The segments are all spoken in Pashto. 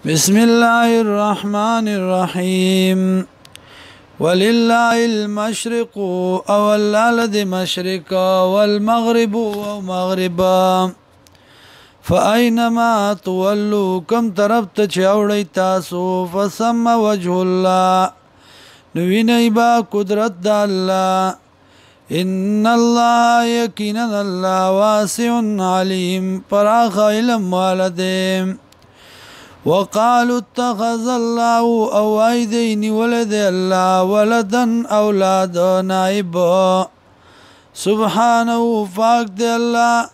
بسم الله الرحمن الرحيم ولله المشرق او اللالد مشرق والمغرب ومغربا فأينما تولوا كم طرف ته چاوړی تاسو فسم وجه الله نویني با قدرت د الله ان الله یقینا الله واسع علیم فراخ علم والده وقالوا اتخذ الله او ايدين ولد الله ولدا اولاد نائب سبحانه فاك دي الله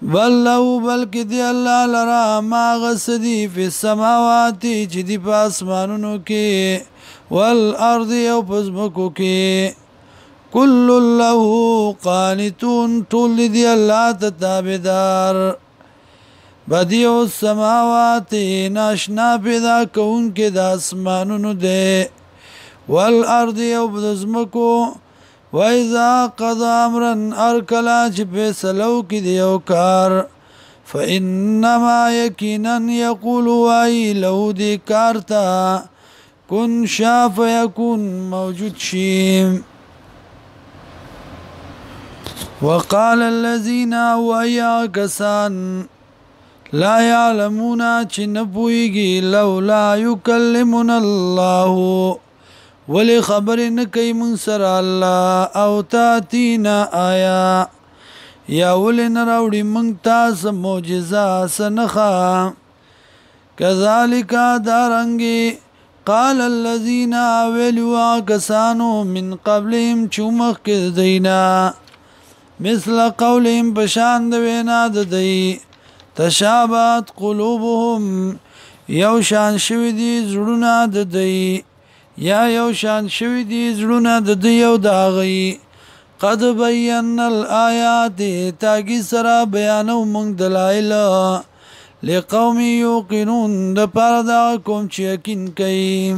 بلکې دی الله لرا ما غسدي في السماوات چې دی په اسمانونو کې والارض او پزمکو کې كل له قانتون ټول دی الله ته تابعدار بدیع السماوات ناشنا پیدا کون کې د اسمانونو دی والارض او پزمکو وَإِذَا قَضَى أَمْرًا أَرْكَلَا چې فیصلو کې دی یو کار فَإِنَّمَا يَقِينًا يَقُولُ وَاي له دی کار ته کن شا فیکون موجود شي وقال الذين وَيَا كَسَانْ لا يعلمون چې نه پوهیږي لولا يكلمنا الله ولی خبر نه کوي مون سره الله او تاتینا آیا یا ولې نه راوړي مونږ تاسو معجزه سنخه کذالک دارنګي قال الذين ولوا كسانوا من قبلهم چومخ کې دینا مثل قولهم بشان د وینا د دی تشابهت قلوبهم یو شان شوی دی زړونه د دی یا یو شان شوی دی زړونه د دیو داغي قد بینا الآیات تاگی سرا بیانو منگ دلائل لقوم یوقنون د پاره دا کوم چې یقین کوي